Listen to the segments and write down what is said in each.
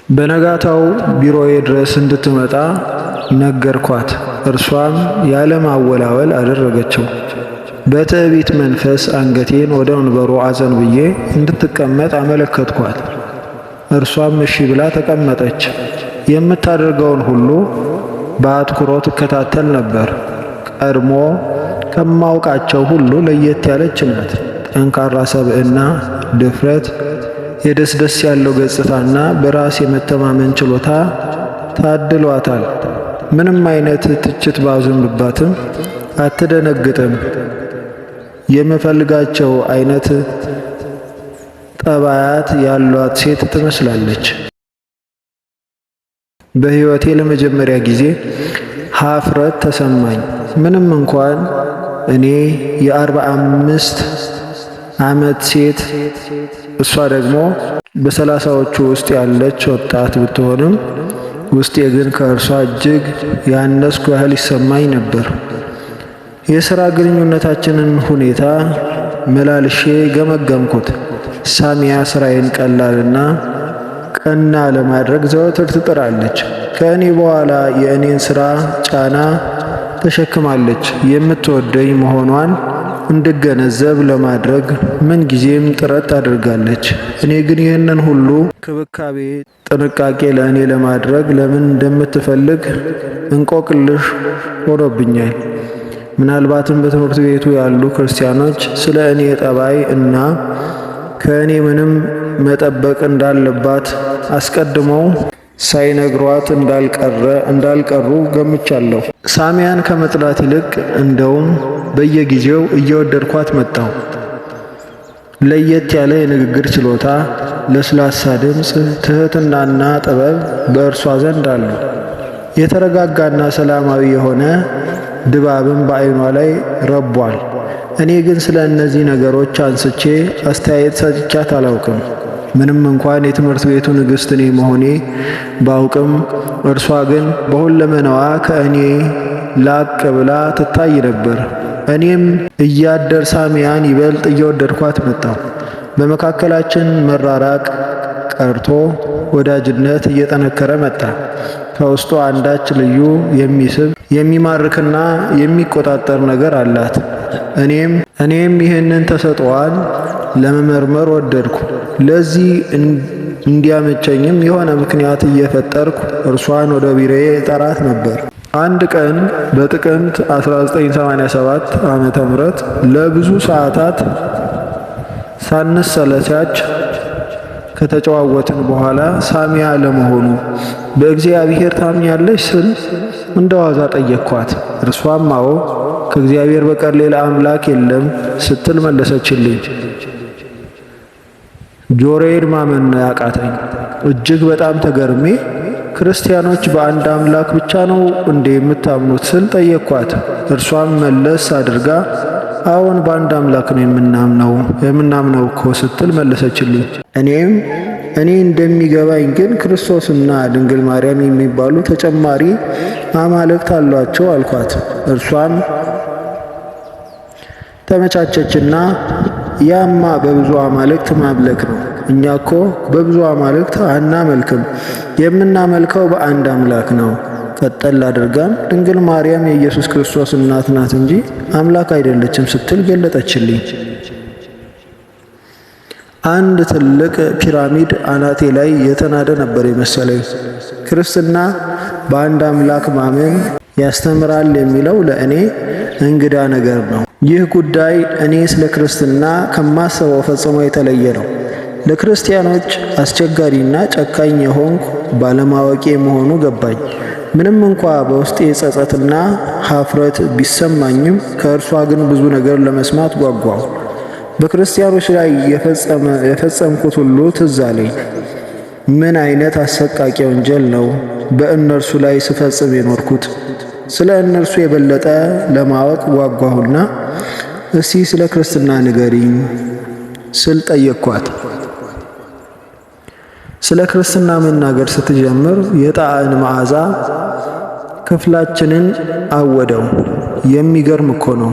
በነጋታው ቢሮዬ ድረስ እንድትመጣ ነገርኳት። እርሷም ያለማወላወል አደረገችው። በትዕቢት መንፈስ አንገቴን ወደ ወንበሩ አዘንብዬ እንድትቀመጥ አመለከትኳት። እርሷም እሺ ብላ ተቀመጠች። የምታደርገውን ሁሉ በአትኩሮት እከታተል ነበር። ቀድሞ ከማውቃቸው ሁሉ ለየት ያለች ናት። ጠንካራ ሰብዕና፣ ድፍረት፣ የደስደስ ያለው ገጽታና በራስ የመተማመን ችሎታ ታድሏታል። ምንም አይነት ትችት ባዘንብባትም አትደነግጥም። የምፈልጋቸው አይነት ጠባያት ያሏት ሴት ትመስላለች። በሕይወቴ ለመጀመሪያ ጊዜ ሀፍረት ተሰማኝ። ምንም እንኳን እኔ የ45 ዓመት ሴት እሷ ደግሞ በ30ዎቹ ውስጥ ያለች ወጣት ብትሆንም ውስጤ ግን ከእርሷ እጅግ ያነስኩ ያህል ይሰማኝ ነበር። የሥራ ግንኙነታችንን ሁኔታ መላልሼ ገመገምኩት። ሳሚያ ስራዬን ቀላልና ቀና ለማድረግ ዘወትር ትጥራለች። ከእኔ በኋላ የእኔን ሥራ ጫና ተሸክማለች። የምትወደኝ መሆኗን እንድገነዘብ ለማድረግ ምንጊዜም ጥረት ታደርጋለች። እኔ ግን ይህንን ሁሉ ክብካቤ፣ ጥንቃቄ ለእኔ ለማድረግ ለምን እንደምትፈልግ እንቆቅልሽ ሆኖብኛል። ምናልባትም በትምህርት ቤቱ ያሉ ክርስቲያኖች ስለ እኔ ጠባይ እና ከእኔ ምንም መጠበቅ እንዳለባት አስቀድመው ሳይነግሯት እንዳልቀሩ ገምቻለሁ። ሳሚያን ከመጥላት ይልቅ እንደውም በየጊዜው እየወደድኳት መጣሁ። ለየት ያለ የንግግር ችሎታ፣ ለስላሳ ድምፅ፣ ትህትናና ጥበብ በእርሷ ዘንድ አሉ። የተረጋጋና ሰላማዊ የሆነ ድባብም በዓይኗ ላይ ረቧል። እኔ ግን ስለ እነዚህ ነገሮች አንስቼ አስተያየት ሰጥቻት አላውቅም። ምንም እንኳን የትምህርት ቤቱ ንግሥት እኔ መሆኔ ባውቅም እርሷ ግን በሁለመናዋ ከእኔ ላቅ ብላ ትታይ ነበር። እኔም እያደር ሳሚያን ይበልጥ እየወደድኳት መጣሁ። በመካከላችን መራራቅ ቀርቶ ወዳጅነት እየጠነከረ መጣ። ከውስጡ አንዳች ልዩ የሚስብ የሚማርክና የሚቆጣጠር ነገር አላት። እኔም ይህንን ተሰጥኦዋን ለመመርመር ወደድኩ። ለዚህ እንዲያመቸኝም የሆነ ምክንያት እየፈጠርኩ እርሷን ወደ ቢሮዬ ጠራት ነበር። አንድ ቀን በጥቅምት 1987 ዓመተ ምህረት ለብዙ ሰዓታት ሳንሰለቻች ከተጨዋወትን በኋላ ሳሚያ ለመሆኑ በእግዚአብሔር ታምኛለሽ ስል እንደዋዛ ጠየቅኳት። እርሷም አዎ ከእግዚአብሔር በቀር ሌላ አምላክ የለም ስትል መለሰችልኝ። ጆሮዬን ማመን ነው ያቃተኝ። እጅግ በጣም ተገርሜ ክርስቲያኖች በአንድ አምላክ ብቻ ነው እንዴ የምታምኑት ስል ጠየቅኳት። እርሷም መለስ አድርጋ አዎን በአንድ አምላክ ነው የምናምነው እኮ ስትል መለሰችልኝ። እኔ እንደሚገባኝ ግን ክርስቶስና ድንግል ማርያም የሚባሉ ተጨማሪ አማልክት አሏቸው አልኳት። እርሷም ተመቻቸችና ያማ በብዙ አማልክት ማምለክ ነው። እኛ እኮ በብዙ አማልክት አናመልክም፣ የምናመልከው በአንድ አምላክ ነው። ቀጠል አድርጋም ድንግል ማርያም የኢየሱስ ክርስቶስ እናት ናት እንጂ አምላክ አይደለችም ስትል ገለጠችልኝ። አንድ ትልቅ ፒራሚድ አናቴ ላይ የተናደ ነበር የመሰለኝ። ክርስትና በአንድ አምላክ ማመን ያስተምራል የሚለው ለእኔ እንግዳ ነገር ነው። ይህ ጉዳይ እኔ ስለ ክርስትና ከማስበው ፈጽሞ የተለየ ነው። ለክርስቲያኖች አስቸጋሪና ጨካኝ የሆንኩ ባለማወቄ መሆኑ ገባኝ። ምንም እንኳ በውስጤ ጸጸትና ሀፍረት ቢሰማኝም ከእርሷ ግን ብዙ ነገር ለመስማት ጓጓሁ። በክርስቲያኖች ላይ የፈጸምኩት ሁሉ ትዝ አለኝ። ምን አይነት አሰቃቂ ወንጀል ነው በእነርሱ ላይ ስፈጽም የኖርኩት? ስለ እነርሱ የበለጠ ለማወቅ ጓጓሁና እስቲ ስለ ክርስትና ንገሪኝ ስል ጠየቅኳት። ስለ ክርስትና መናገር ስትጀምር የጣዕም መዓዛ ክፍላችንን አወደው። የሚገርም እኮ ነው።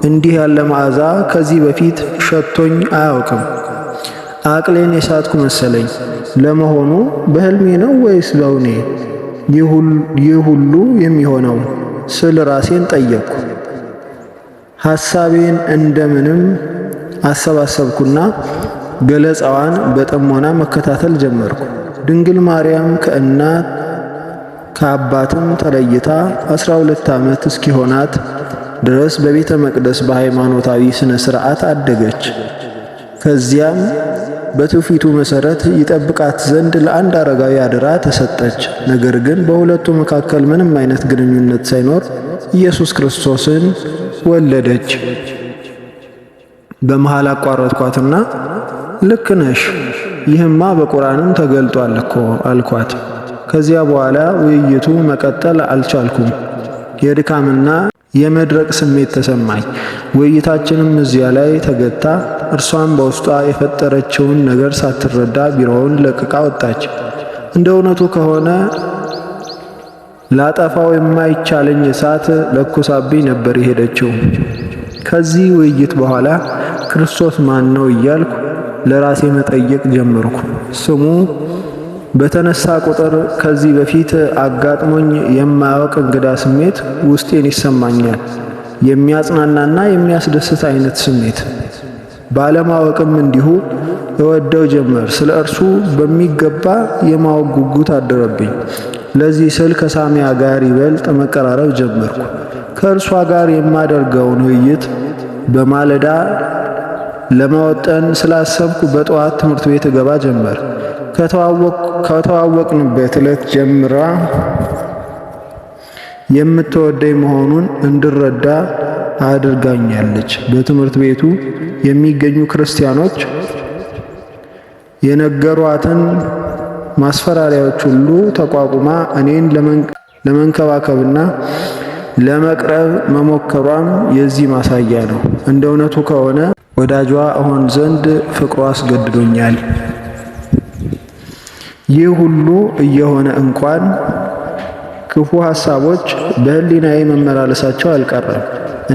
እንዲህ ያለ መዓዛ ከዚህ በፊት ሸቶኝ አያውቅም። አቅሌን የሳትኩ መሰለኝ። ለመሆኑ በሕልሜ ነው ወይስ በእውኔ ይህ ሁሉ የሚሆነው ስል ራሴን ጠየቅኩ። ሐሳቤን እንደምንም አሰባሰብኩና ገለጻዋን በጥሞና መከታተል ጀመርኩ። ድንግል ማርያም ከእናት ከአባትም ተለይታ 12 ዓመት እስኪሆናት ድረስ በቤተ መቅደስ በሃይማኖታዊ ሥነ ሥርዓት አደገች። ከዚያም በትውፊቱ መሠረት ይጠብቃት ዘንድ ለአንድ አረጋዊ አደራ ተሰጠች። ነገር ግን በሁለቱ መካከል ምንም አይነት ግንኙነት ሳይኖር ኢየሱስ ክርስቶስን ወለደች። በመሃል አቋረጥኳትና ልክ ነሽ፣ ይህማ በቁርአንም ተገልጧል እኮ አልኳት። ከዚያ በኋላ ውይይቱ መቀጠል አልቻልኩም። የድካምና የመድረቅ ስሜት ተሰማኝ። ውይይታችንም እዚያ ላይ ተገታ። እርሷም በውስጧ የፈጠረችውን ነገር ሳትረዳ ቢሮውን ለቅቃ ወጣች። እንደ እውነቱ ከሆነ ላጠፋው የማይቻለኝ እሳት ለኩሳብኝ ነበር የሄደችው። ከዚህ ውይይት በኋላ ክርስቶስ ማን ነው እያልኩ ለራሴ መጠየቅ ጀመርኩ። ስሙ በተነሳ ቁጥር ከዚህ በፊት አጋጥሞኝ የማያውቅ እንግዳ ስሜት ውስጤን ይሰማኛል። የሚያጽናናና የሚያስደስት አይነት ስሜት። ባለማወቅም እንዲሁ እወደው ጀመር። ስለ እርሱ በሚገባ የማወቅ ጉጉት አደረብኝ። ለዚህ ስል ከሳሚያ ጋር ይበልጥ መቀራረብ ጀመርኩ። ከእርሷ ጋር የማደርገውን ውይይት በማለዳ ለማወጠን ስላሰብኩ በጠዋት ትምህርት ቤት እገባ ጀመር። ከተዋወቅንበት ዕለት ጀምራ የምትወደኝ መሆኑን እንድረዳ አድርጋኛለች። በትምህርት ቤቱ የሚገኙ ክርስቲያኖች የነገሯትን ማስፈራሪያዎች ሁሉ ተቋቁማ እኔን ለመንከባከብና ለመቅረብ መሞከሯም የዚህ ማሳያ ነው። እንደ እውነቱ ከሆነ ወዳጇ እሆን ዘንድ ፍቅሯ አስገድዶኛል። ይህ ሁሉ እየሆነ እንኳን ክፉ ሐሳቦች በሕሊናዬ መመላለሳቸው አልቀረም።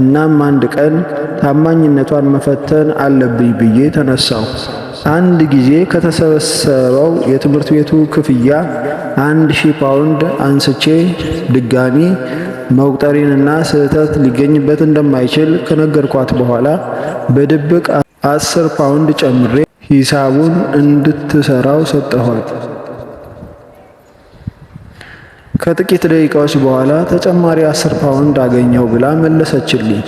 እናም አንድ ቀን ታማኝነቷን መፈተን አለብኝ ብዬ ተነሳሁ። አንድ ጊዜ ከተሰበሰበው የትምህርት ቤቱ ክፍያ 1000 ፓውንድ አንስቼ ድጋሚ መቁጠሬንና ስህተት ሊገኝበት እንደማይችል ከነገርኳት በኋላ በድብቅ 10 ፓውንድ ጨምሬ ሂሳቡን እንድትሰራው ሰጠኋት። ከጥቂት ደቂቃዎች በኋላ ተጨማሪ 10 ፓውንድ አገኘው ብላ መለሰችልኝ።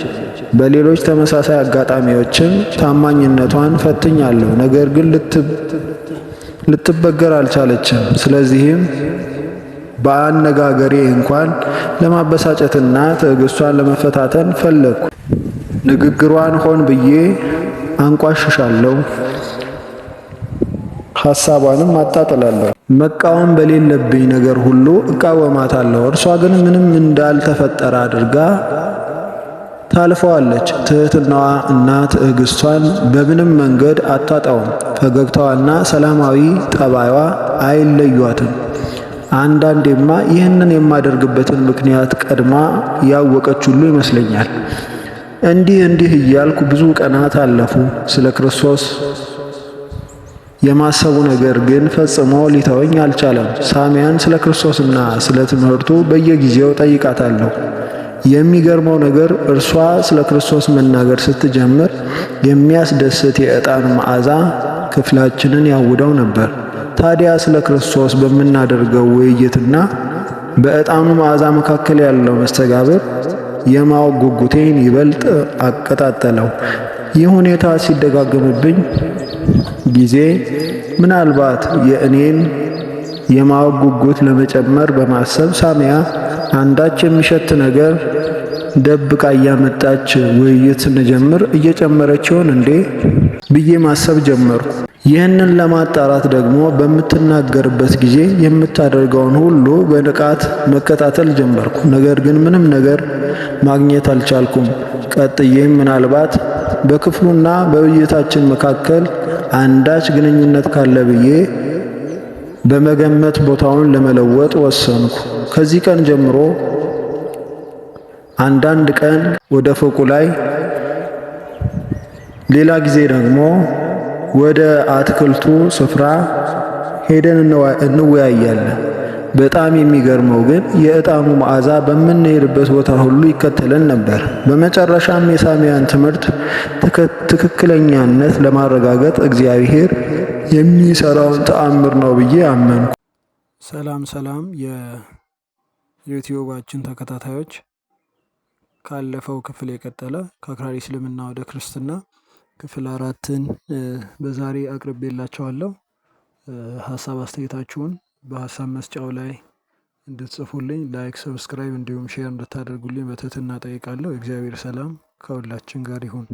በሌሎች ተመሳሳይ አጋጣሚዎችም ታማኝነቷን ፈትኛለሁ። ነገር ግን ልትበገር አልቻለችም። ስለዚህም በአነጋገሬ እንኳን ለማበሳጨትና ትዕግስቷን ለመፈታተን ፈለግኩ። ንግግሯን ሆን ብዬ አንቋሽሻለሁ፣ ሐሳቧንም አጣጥላለሁ። መቃወም በሌለብኝ ነገር ሁሉ እቃወማታለሁ። እርሷ ግን ምንም እንዳልተፈጠረ አድርጋ ታልፈዋለች። ትህትናዋ እና ትዕግስቷን በምንም መንገድ አታጣውም። ፈገግታዋና ሰላማዊ ጠባይዋ አይለዩአትም። አንዳንዴማ ይህንን የማደርግበትን ምክንያት ቀድማ ያወቀች ሁሉ ይመስለኛል። እንዲህ እያልኩ ብዙ ቀናት አለፉ። ስለ ክርስቶስ የማሰቡ ነገር ግን ፈጽሞ ሊተወኝ አልቻለም። ሳሚያን ስለ ክርስቶስና ስለ ትምህርቱ በየጊዜው ጠይቃታለሁ። የሚገርመው ነገር እርሷ ስለ ክርስቶስ መናገር ስትጀምር የሚያስደስት የዕጣን መዓዛ ክፍላችንን ያውደው ነበር። ታዲያ ስለ ክርስቶስ በምናደርገው ውይይትና በዕጣኑ መዓዛ መካከል ያለው መስተጋብር የማወቅ ጉጉቴን ይበልጥ አቀጣጠለው። ይህ ሁኔታ ሲደጋገምብኝ ጊዜ ምናልባት የእኔን የማወቅ ጉጉት ለመጨመር በማሰብ ሳሚያ አንዳች የሚሸት ነገር ደብቃ እያመጣች ውይይት ስንጀምር እየጨመረች ይሆን እንዴ ብዬ ማሰብ ጀመርኩ። ይህንን ለማጣራት ደግሞ በምትናገርበት ጊዜ የምታደርገውን ሁሉ በንቃት መከታተል ጀመርኩ። ነገር ግን ምንም ነገር ማግኘት አልቻልኩም። ቀጥዬም ምናልባት በክፍሉና በውይይታችን መካከል አንዳች ግንኙነት ካለ ብዬ በመገመት ቦታውን ለመለወጥ ወሰንኩ። ከዚህ ቀን ጀምሮ አንዳንድ ቀን ወደ ፎቁ ላይ፣ ሌላ ጊዜ ደግሞ ወደ አትክልቱ ስፍራ ሄደን እንወያያለን። በጣም የሚገርመው ግን የዕጣኑ መዓዛ በምንሄድበት ቦታ ሁሉ ይከተለን ነበር። በመጨረሻም የሳሚያን ትምህርት ትክክለኛነት ለማረጋገጥ እግዚአብሔር የሚሰራውን ተአምር ነው ብዬ አመንኩ። ሰላም የዩቲዩባችን ተከታታዮች፣ ካለፈው ክፍል የቀጠለ ከአክራሪ እስልምና ወደ ክርስትና ክፍል 4ን በዛሬ አቅርቤላችኋለሁ። ሀሳብ አስተያየታችሁን በሀሳብ መስጫው ላይ እንድትጽፉልኝ፣ ላይክ፣ ሰብስክራይብ እንዲሁም ሼር እንድታደርጉልኝ በትህትና ጠይቃለሁ። እግዚአብሔር ሰላም ከሁላችን ጋር ይሁን።